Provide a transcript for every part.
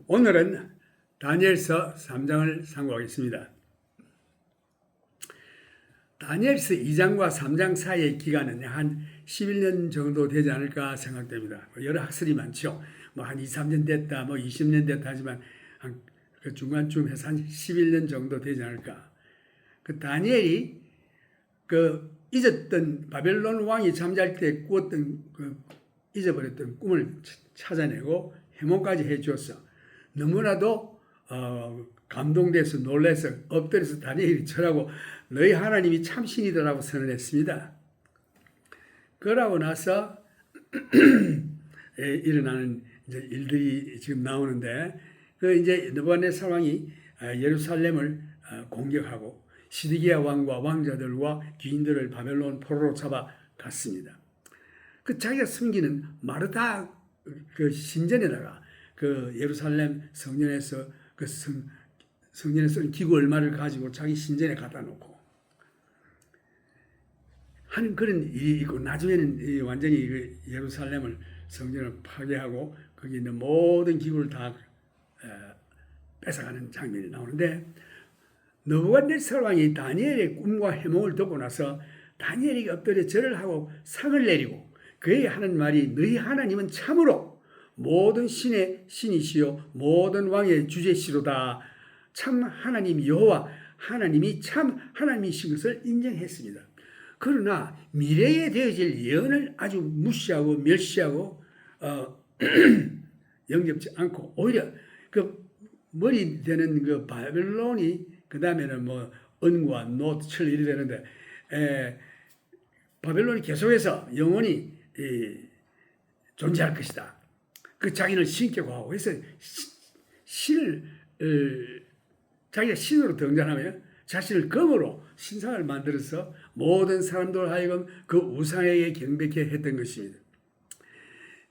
오늘은 다니엘서 3장을 상고하겠습니다. 다니엘서 2장과 3장 사이의 기간은 한 11년 정도 되지 않을까 생각됩니다. 여러 학설이 많죠. 한 2, 3년 됐다, 20년 됐다 하지만 그 중간쯤 해서 한 11년 정도 되지 않을까. 다니엘이 잊었던 바벨론 왕이 잠잘 때 꾸었던 잊어버렸던 꿈을 찾아내고 해몽까지 해주었어. 너무나도 감동돼서 놀라서 엎드려서 다니엘이 절하고 너희 하나님이 참신이더라고 선언했습니다. 그러고 나서 일어나는 일들이 지금 나오는데 이제 느부갓네살 왕이 예루살렘을 공격하고 시드기야 왕과 왕자들과 귀인들을 바벨론 포로로 잡아갔습니다. 자기가 숨기는 마르다 신전에다가 예루살렘 성전에서 성전에 쓰는 기구 얼마를 가지고 자기 신전에 갖다 놓고 하는 그런 일이 있고, 나중에는 완전히 예루살렘을 성전을 파괴하고 거기 있는 모든 기구를 다 뺏어가는 장면이 나오는데, 느부갓네살 왕이 다니엘의 꿈과 해몽을 듣고 나서 다니엘이 엎드려 절을 하고 상을 내리고 그에게 하는 말이 너희 하나님은 참으로 모든 신의 신이시요 모든 왕의 주제시로다. 참 하나님 여호와 하나님이 참 하나님이신 것을 인정했습니다. 그러나 미래에 되어질 예언을 아주 무시하고 멸시하고 영접지 않고 오히려 머리 되는 바벨론이 그 다음에는 은과 노, 철 이리 되는데 바벨론이 계속해서 영원히 존재할 것이다. 자기를 신격고 하고 해서 신을 자기가 신으로 등장하며 자신을 검으로 신상을 만들어서 모든 사람들 하여금 그 우상에게 경배케 했던 것입니다.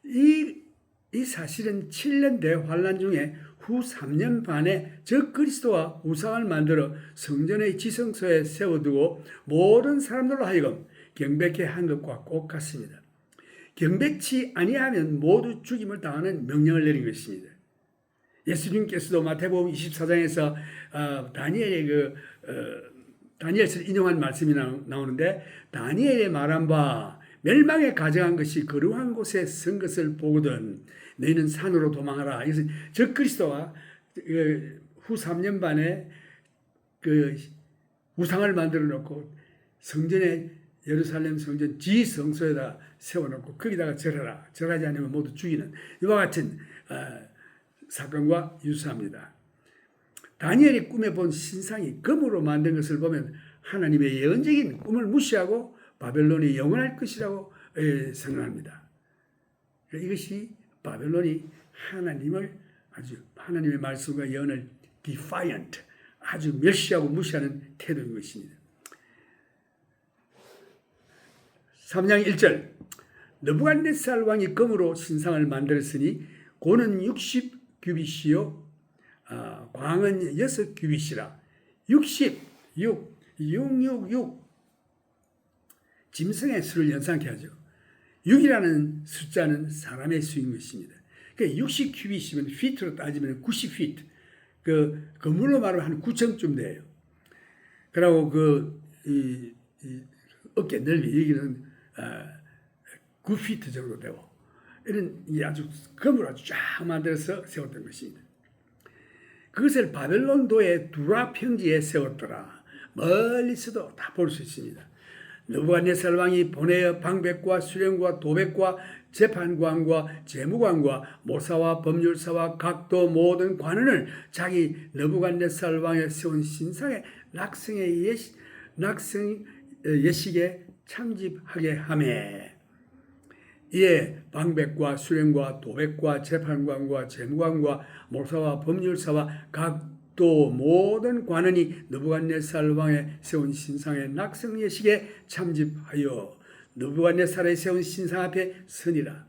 이 사실은 7년 대환란 중에 후 3년 반에 저 그리스도와 우상을 만들어 성전의 지성소에 세워두고 모든 사람들로 하여금 경배케 한 것과 꼭 같습니다. 경배치 아니하면 모두 죽임을 당하는 명령을 내린 것입니다. 예수님께서도 마태복음 24장에서 다니엘의 다니엘서 인용한 말씀이 나오는데, 다니엘의 말한 바 멸망에 가져간 것이 거룩한 곳에 선 것을 보거든 너희는 산으로 도망하라. 그래서 저 그리스도와 후 3년 반에 우상을 만들어 놓고 성전에 예루살렘 성전 지성소에다 세워놓고 거기다가 절하라. 절하지 않으면 모두 죽이는 이와 같은 사건과 유사합니다. 다니엘이 꿈에 본 신상이 금으로 만든 것을 보면 하나님의 예언적인 꿈을 무시하고 바벨론이 영원할 것이라고 선언합니다. 이것이 바벨론이 하나님의 말씀과 예언을 defiant, 아주 멸시하고 무시하는 태도인 것입니다. 3장 1절 느부갓네살 왕이 금으로 신상을 만들었으니 고는 60규빗이요 광은 6규빗이라. 666 짐승의 수를 연상케 하죠. 6이라는 숫자는 사람의 수인 것입니다. 60규빗이면 피트로 따지면 90피트. 건물로 말하면 한 9층쯤 돼요. 그리고 어깨 넓이 여기는 9피트 정도 되고, 이런 아주 금으로 아주 쫙 만들어서 세웠던 것입니다. 그것을 바벨론도의 두라 평지에 세웠더라. 멀리서도 다 볼 수 있습니다. 느부갓네살 왕이 보내어 방백과 수령과 도백과 재판관과 재무관과 모사와 법률사와 각도 모든 관원을 자기 느부갓네살 왕의 세운 신상의 낙성의 예식에 참집하게 하매, 이에 방백과 수령과 도백과 재판관과 재무관과 모사와 법률사와 각도 모든 관원이 느부갓네살 왕의 세운 신상의 낙성 예식에 참집하여 느부갓네살의 세운 신상 앞에 서니라.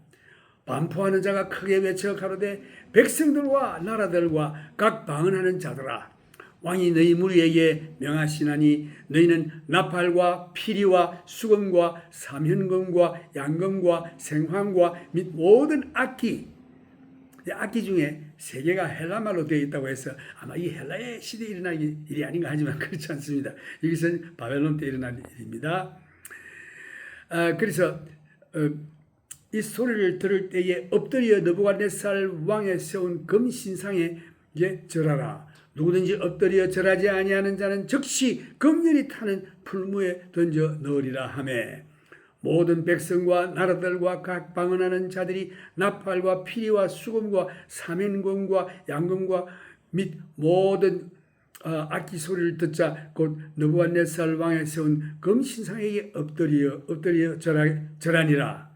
반포하는 자가 크게 외쳐 가로되 백성들과 나라들과 각 방언하는 자들아, 왕이 너희 무리에게 명하시나니 너희는 나팔과 피리와 수금과 삼현금과 양금과 생황과 및 모든 악기, 악기 중에 세 개가 헬라말로 되어 있다고 해서 아마 이 헬라의 시대에 일어난 일이 아닌가 하지만 그렇지 않습니다. 이것은 바벨론 때 일어난 일입니다. 그래서 이 소리를 들을 때에 엎드려 느부갓네살 왕에 세운 금신상에 절하라. 누구든지 엎드려 절하지 아니하는 자는 즉시 금연이 타는 풀무에 던져 넣으리라 하매 모든 백성과 나라들과 각 방언하는 자들이 나팔과 피리와 수금과 사면금과 양금과 및 모든 악기 소리를 듣자 곧 느부갓네살 왕에 세운 금신상에게 엎드려 절하니라.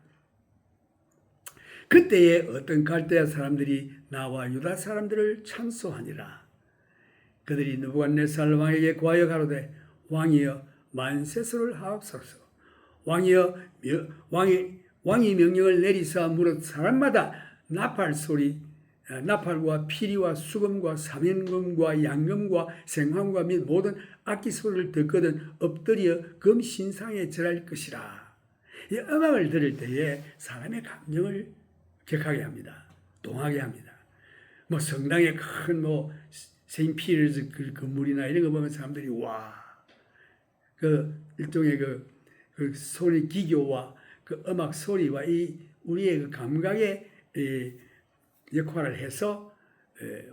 그때에 어떤 갈대아 사람들이 나와 유다 사람들을 찬송하니라. 그들이 느부갓네살 왕에게 구하여 가로되 왕이여 만세설을 하옵소서. 왕이 명령을 내리사 무릇 사람마다 나팔과 피리와 수금과 사면금과 양금과 생황과 및 모든 악기 소리를 듣거든 엎드려 금신상에 절할 것이라. 이 음악을 들을 때에 사람의 감정을 격하게 합니다. 동하게 합니다. 뭐 성당에 큰 세인트 피터즈 그 건물이나 이런 거 보면 사람들이 그 일종의 그 소리 기교와 그 음악 소리와 우리의 그 감각의 역할을 해서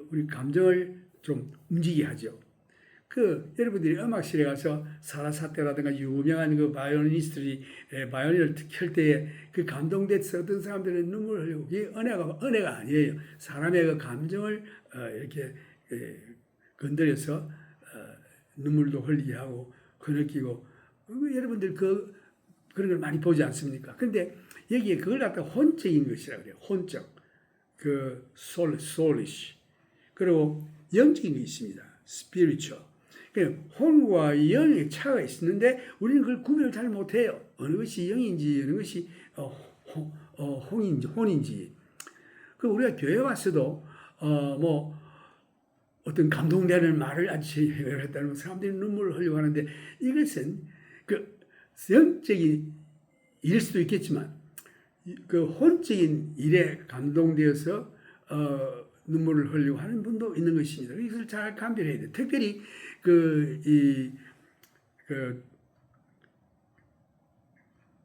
우리 감정을 좀 움직이게 하죠. 여러분들이 음악실에 가서 사라사테라든가 유명한 그 바이올리니스트들이 바이올린을 켤 때에 그 감동돼서 어떤 사람들은 눈물을 흘리고 그게 은혜가 아니에요. 사람의 그 감정을 이렇게 건드려서 눈물도 흘리게 하고 흐느끼고 여러분들 그런 걸 많이 보지 않습니까? 근데 여기에 그걸 갖다 혼적인 것이라 그래요. 혼적. soulish. 그리고 영적인 게 있습니다. spiritual. 혼과 영의 차가 있는데 우리는 그걸 구별을 잘 못해요. 어느 것이 영인지 어느 것이 혼인지. 우리가 교회 왔어도 어떤 감동되는 말을 아주 했다는 사람들이 눈물을 흘리고 하는데 이것은 영적인 일일 수도 있겠지만 혼적인 일에 감동되어서 눈물을 흘리고 하는 분도 있는 것입니다. 이것을 잘 감별해야 돼요. 특별히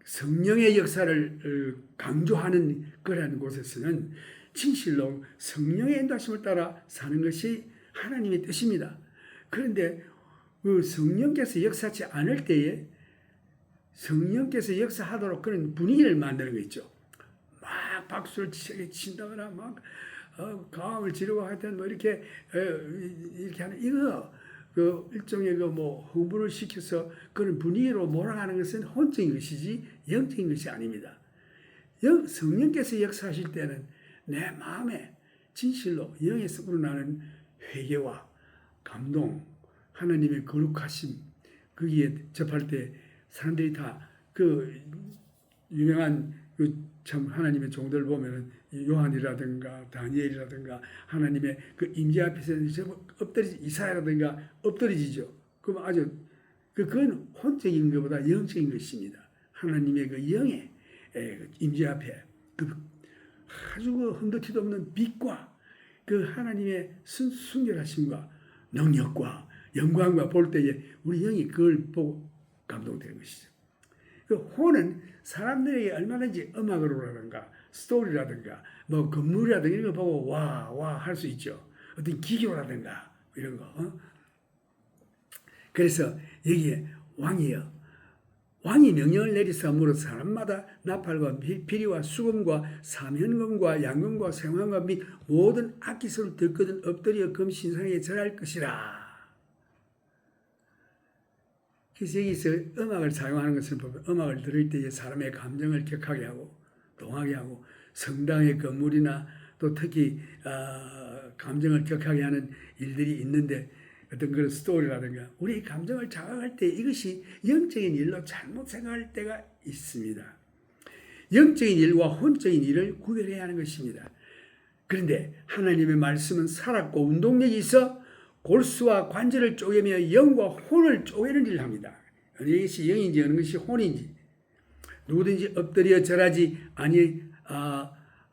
성령의 역사를 강조하는 거라는 곳에서는 진실로 성령의 인도하심을 따라 사는 것이 하나님의 뜻입니다. 그런데 성령께서 역사하지 않을 때에 성령께서 역사하도록 그런 분위기를 만드는 거 있죠. 막 박수를 친다거나 막 가음을 지르고 하여튼 이렇게 하는 이거 일종의 흥분을 시켜서 그런 분위기로 몰아가는 것은 혼적인 것이지 영적인 것이 아닙니다. 성령께서 역사하실 때는 내 마음에 진실로 영에서 우러나는 회개와 감동, 하나님의 거룩하심 거기에 접할 때 사람들이 다 유명한 참 하나님의 종들 보면은 요한이라든가 다니엘이라든가 하나님의 임재 앞에서 이사야라든가 엎드려지죠. 그럼 아주 그건 혼적인 것보다 영적인 것입니다. 하나님의 영의 임재 앞에 아주 흔들티도 없는 빛과 하나님의 순결하심과 능력과 영광과 볼 때에 우리 영이 그걸 보고 감동되는 것이죠. 혼은 사람들에게 얼마든지 음악으로라든가 스토리라든가 건물이라든가 이런 거 보고 와 할 수 있죠. 어떤 기교라든가 이런 거. 그래서 여기에 왕이 명령을 내리사 무릇 사람마다 나팔과 피리와 수금과 사면금과 양금과 생황과 및 모든 악기소를 듣거든 엎드려 금신상에 절할 것이라. 그래서 여기서 음악을 사용하는 것을 보면 음악을 들을 때에 사람의 감정을 격하게 하고 동하게 하고 성당의 건물이나 또 특히 감정을 격하게 하는 일들이 있는데 어떤 그런 스토리라든가 우리 감정을 자극할 때 이것이 영적인 일로 잘못 생각할 때가 있습니다. 영적인 일과 혼적인 일을 구별해야 하는 것입니다. 그런데 하나님의 말씀은 살았고 운동력이 있어 골수와 관절을 쪼개며 영과 혼을 쪼개는 일을 합니다. 어느 것이 영인지 어느 것이 혼인지 누구든지 엎드려 절하지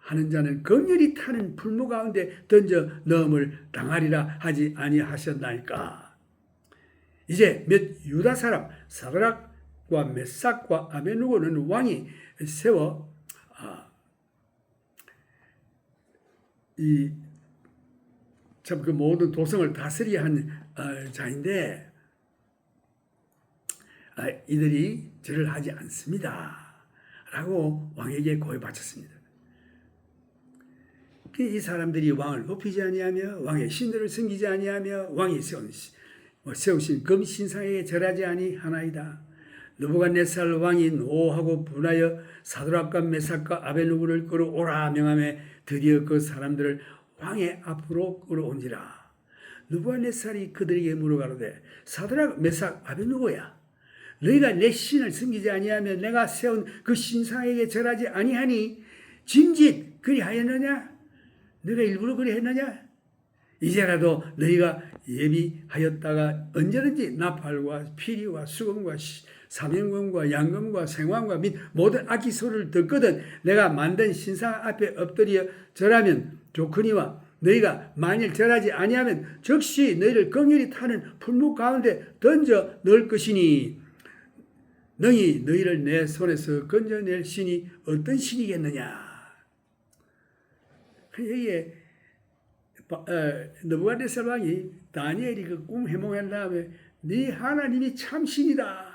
하는 자는 긍휼히 타는 풀무 가운데 던져 넣음을 당하리라 하지 아니하셨나이까. 이제 몇 유다 사람 사드락과 메삭과 아베누고는 왕이 세워 참 그 모든 도성을 다스리야 한 자인데 이들이 절을 하지 않습니다 라고 왕에게 고해 바쳤습니다. 이 사람들이 왕을 높이지 아니하며 왕의 신들을 섬기지 아니하며 왕이 세우신 금신상에게 절하지 아니하나이다. 느부갓네살 왕이 노하고 분하여 사드락과 메삭과 아베누고를 끌어오라 명함에 드디어 그 사람들을 왕의 앞으로 끌어온지라. 느부갓네살이 그들에게 물어가로되 사드락 메삭 아베누고야, 너희가 내 신을 섬기지 아니하며 내가 세운 그 신상에게 절하지 아니하니 짐짓 그리하였느냐? 너희가 일부러 그리했느냐? 이제라도 너희가 예비하였다가 언제든지 나팔과 피리와 수금과 사명금과 양금과 생황과 및 모든 악기 소리를 듣거든 내가 만든 신상 앞에 엎드려 절하면 좋거니와 너희가 만일 절하지 아니하면 즉시 너희를 긍휼히 타는 풀무 가운데 던져 넣을 것이니 능히 너희를 내 손에서 건져낼 신이 어떤 신이겠느냐. 여기에 느부갓네살 왕이 다니엘이 그 꿈 해몽한 다음에 네 하나님이 참 신이다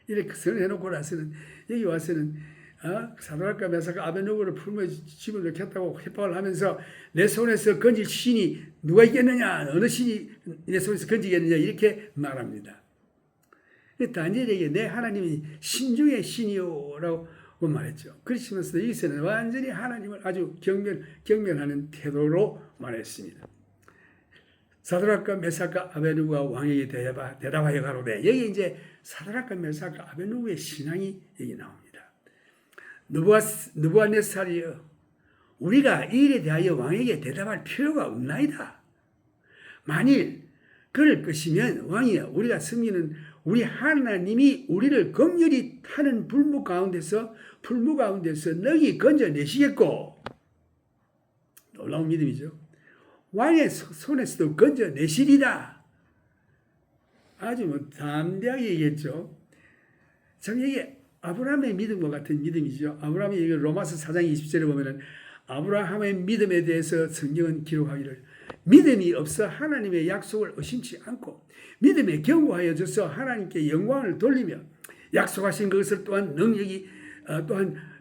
이렇게 선언해놓고 나서는 여기 와서는 사드락과 메삭과 아베누고를 풀무에 집어넣겠다고 협박을 하면서 내 손에서 건질 신이 누가 있겠느냐, 어느 신이 내 손에서 건지겠느냐 이렇게 말합니다. 다니엘에게 내 하나님이 신중의 신이요라고 말했죠. 그러시면서 여기서는 완전히 하나님을 아주 경멸하는 태도로 말했습니다. 사드락과 메삭과 아베누고가 왕에게 대답하여 가로되, 여기 이제 사드락과 메삭과 아베누고의 신앙이 여기 나옵니다. 느부갓네살이여, 우리가 이 일에 대하여 왕에게 대답할 필요가 없나이다. 만일 그럴 것이면 왕이여, 우리가 섬기는 우리 하나님이 우리를 긍휼히 타는 풀무 가운데서 너희 건져내시겠고, 놀라운 믿음이죠. 왕의 손에서도 건져내시리다. 아주 담대하게 얘기했죠. 참 이게 아브라함의 믿음과 같은 믿음이죠. 아브라함이 로마서 4장 20절에 보면은 아브라함의 믿음에 대해서 성경은 기록하기를 믿음이 없어 하나님의 약속을 의심치 않고 믿음에 견고하여져서 하나님께 영광을 돌리며 약속하신 것을 또한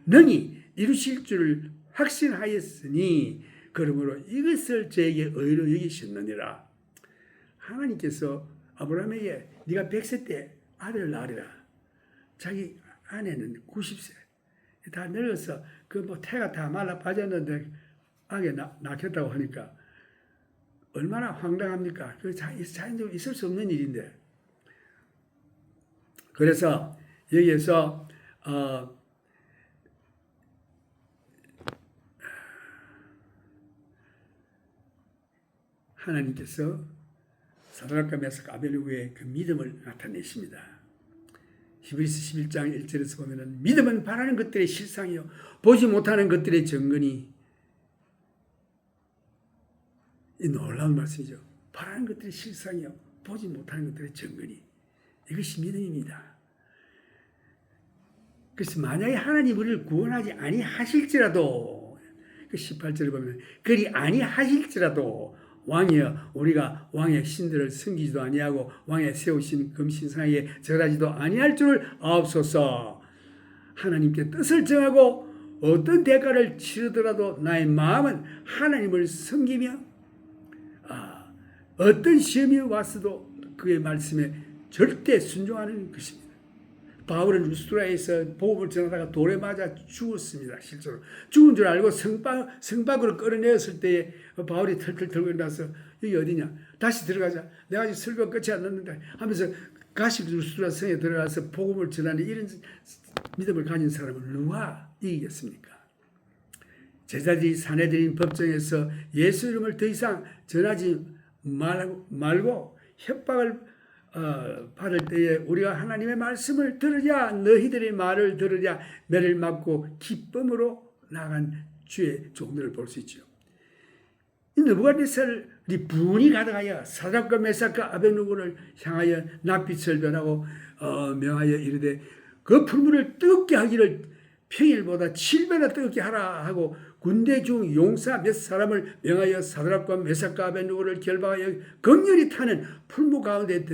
능히 이루실 줄을 확신하였으니 그러므로 이것을 저에게 의로 여기셨느니라. 하나님께서 아브라함에게 네가 100세 때 아들을 낳으리라. 자기 아내는 90세 다 늙어서 그 태가 다 말라 빠졌는데 아게 낳겠다고 하니까 얼마나 황당합니까? 그 자연적으로 있을 수 없는 일인데. 그래서 여기에서 하나님께서 사드락과 메삭 아베누고의 그 믿음을 나타내십니다. 히브리서 11장 1절에서 보면은 믿음은 바라는 것들의 실상이요 보지 못하는 것들의 증거니. 이 놀라운 말씀이죠. 바라는 것들의 실상이요 보지 못하는 것들의 증거니. 이것이 믿음입니다. 그래서 만약에 하나님 우리를 구원하지 아니하실지라도, 그 18절에 보면 그리 아니하실지라도 왕이여, 우리가 왕의 신들을 섬기지도 아니하고 왕의 세우신 금신상에 절하지도 아니할 줄을 아옵소서. 하나님께 뜻을 정하고 어떤 대가를 치르더라도 나의 마음은 하나님을 섬기며 어떤 시험이 왔어도 그의 말씀에 절대 순종하는 것입니다. 바울은 루스드라에서 복음을 전하다가 돌에 맞아 죽었습니다. 실제로 죽은 줄 알고 성박으로 끌어내었을 때에 바울이 털털 털고 일어나서 여기 어디냐, 다시 들어가자, 내가 아직 설교 끝이 안 났는데 하면서 다시 루스드라 성에 들어가서 복음을 전하는 이런 믿음을 가진 사람은 누가 이기겠습니까? 제자들이 사내들인 법정에서 예수 이름을 더 이상 전하지 말고 협박을 받을 때에 우리가 하나님의 말씀을 들으랴, 너희들의 말을 들으랴, 매를 맞고 기쁨으로 나간 주의 종들을 볼 수 있죠. 이 느부갓네살이 분이 가득하여 사드락과 메삭과 아벳느고를 향하여 낯빛을 변하고 명하여 이르되 그 풀무를 뜨겁게 하기를 평일보다 7배나 뜨겁게 하라 하고 군대 중 용사 몇 사람을 명하여 사드락과 메삭과 아벳느고를 결박하여 극렬히 타는 풀무 가운데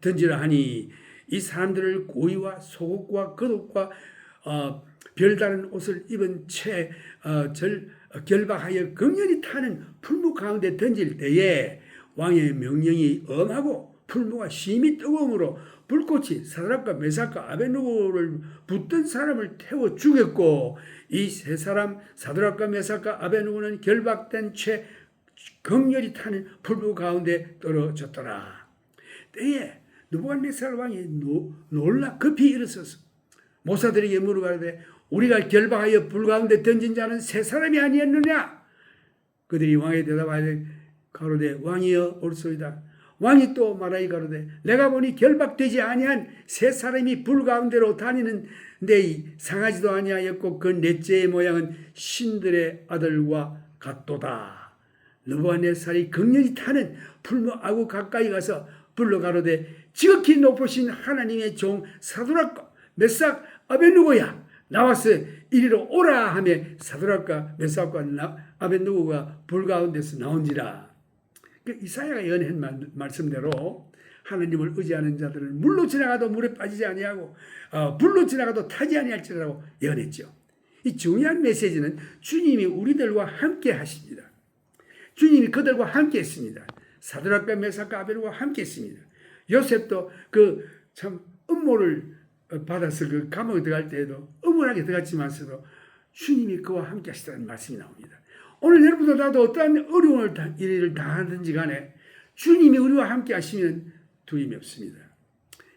던지라 하니 이 사람들을 고의와 속옷과 겉옷과 별다른 옷을 입은 채 결박하여 극렬히 타는 풀무 가운데 던질 때에 왕의 명령이 엄하고 풀무가 심히 뜨거움으로 불꽃이 사드락과 메삭과 아벳느고를 붙든 사람을 태워 죽였고 이 세 사람 사드락과 메삭과 아벳느고는 결박된 채 극렬히 타는 풀무 가운데 떨어졌더라. 때에 느부갓네살 왕이 놀라 급히 일어서서 모사들에게 물어가되 우리가 결박하여 불 가운데 던진 자는 세 사람이 아니었느냐? 그들이 왕에 대답하되 가로되 왕이여 옳소이다. 왕이 또 말하여 가로되 내가 보니 결박되지 아니한 세 사람이 불 가운데로 다니는 내 상하지도 아니하였고 그 넷째의 모양은 신들의 아들과 같도다. 느부갓네살이 극렬히 타는 풀무하고 가까이 가서 불러 가로되 지극히 높으신 하나님의 종 사드락과 메삭 아벳느고야 나와서 이리로 오라 하며 사드락과 메삭과 아벳느고가 불 가운데서 나온지라. 이사야가 예언한 말씀대로 하나님을 의지하는 자들은 물로 지나가도 물에 빠지지 아니하고 불로 지나가도 타지 아니할지라고 예언했죠. 이 중요한 메시지는 주님이 우리들과 함께 하십니다. 주님이 그들과 함께 했습니다. 사드락과 메삭과 아벳느고와 함께 했습니다. 요셉도 그 참 음모를 받아서 그 감옥에 들어갈 때에도 음울하게 들어갔지만서도 주님이 그와 함께 하시다는 말씀이 나옵니다. 오늘 여러분도 나도 어떠한 어려움을 일을 당하든지 간에 주님이 우리와 함께 하시면 두려움이 없습니다.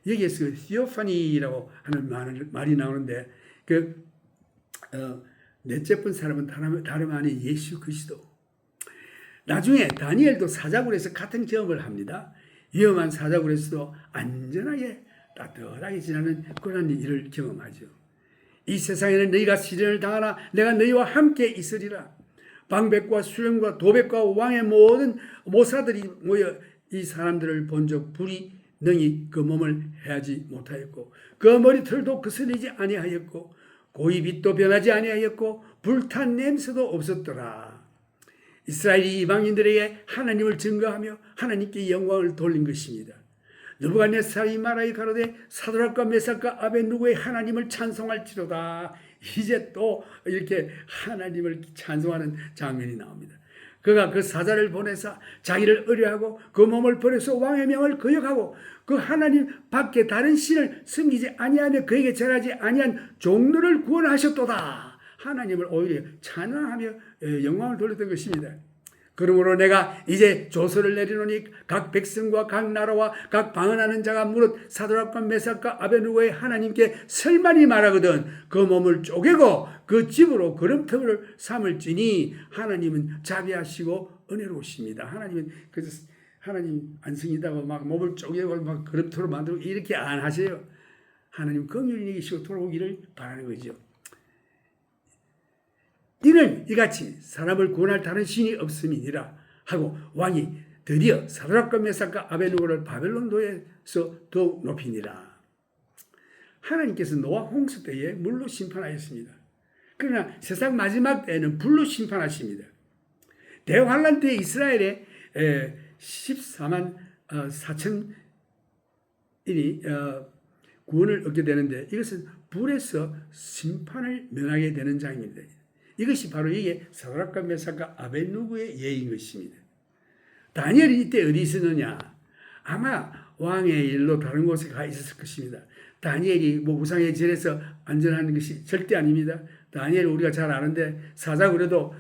여기에서 그 디오파니라고 하는 말이 나오는데 넷째 번 사람은 다름 아닌 예수 그리스도. 나중에 다니엘도 사자굴에서 같은 경험을 합니다. 위험한 사자굴에서도 안전하게 따뜻하게 지나는 그런 일을 경험하죠. 이 세상에는 너희가 시련을 당하나 내가 너희와 함께 있으리라. 방백과 수령과 도백과 왕의 모든 모사들이 모여 이 사람들을 본적 불이 능히 그 몸을 해하지 못하였고 그 머리털도 거슬리지 아니하였고 고이 빛도 변하지 아니하였고 불탄 냄새도 없었더라. 이스라엘이 이방인들에게 하나님을 증거하며 하나님께 영광을 돌린 것입니다. 느부갓네살이 말하여 가로되 사드락과 메삭과 아벳느고의 하나님을 찬송할지로다. 이제 또 이렇게 하나님을 찬송하는 장면이 나옵니다. 그가 그 사자를 보내사 자기를 의뢰하고 그 몸을 버려서 왕의 명을 거역하고 그 하나님 밖에 다른 신을 섬기지 아니하며 그에게 절하지 아니한 종들을 구원하셨도다. 하나님을 오히려 찬양하며 영광을 돌렸던 것입니다. 그러므로 내가 이제 조서를 내리노니 각 백성과 각 나라와 각 방언하는 자가 무릇 사드락과 메삭과 아벳느고의 하나님께 설만이 말하거든 그 몸을 쪼개고 그 집으로 거름터를 삼을지니 하나님은 자비하시고 은혜로우십니다. 하나님은 그래서 하나님 안승이다고 막 몸을 쪼개고 막 거름터로 만들고 이렇게 안 하세요. 하나님 긍휼히 여기시고 돌아오기를 바라는 거죠. 이는 이같이 사람을 구원할 다른 신이 없음이니라 하고 왕이 드디어 사드락과 메삭과 아벳느고를 바벨론도에서 더욱 높이니라. 하나님께서 노아 홍수 때에 물로 심판하였습니다. 그러나 세상 마지막 때에는 불로 심판하십니다. 대환란 때 이스라엘에 14만 4천인이 구원을 얻게 되는데 이것은 불에서 심판을 면하게 되는 장입니다. 이것이 바로 이게 사드락과 메삭과 아벳느고의 예인 것입니다. 다니엘이 이때 어디 있었느냐? 아마 왕의 일로 다른 곳에 가 있었을 것입니다. 다니엘이 우상의 절에서 안전한 것이 절대 아닙니다. 다니엘 우리가 잘 아는데 사자굴에도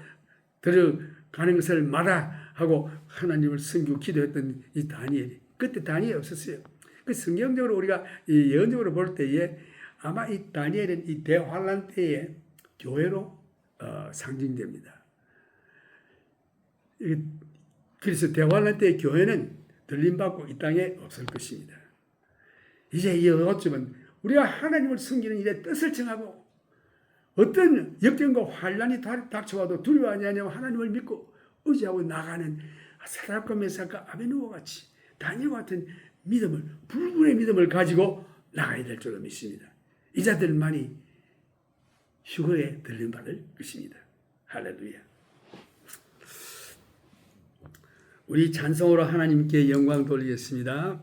들어가는 것을 마다하고 하나님을 섬기고 기도했던 이 다니엘이 그때 다니엘이 없었어요. 그 성경적으로 우리가 예언적으로 볼 때에 아마 이 다니엘은 이 대환란 때에 교회로 상징됩니다. 그래서 대환란 때의 교회는 들림받고 이 땅에 없을 것입니다. 이제 이 어쩌면 우리가 하나님을 섬기는 일에 뜻을 정하고 어떤 역경과 환란이 닥쳐와도 두려워하지 않냐고 하나님을 믿고 의지하고 나가는 사드락과 메삭과 아베느고와 같이 다니엘과 같은 믿음을, 불굴의 믿음을 가지고 나가야 될 줄로 믿습니다. 이 자들만이 휴거에 들림받을 것입니다. 할렐루야. 우리 찬송으로 하나님께 영광 돌리겠습니다.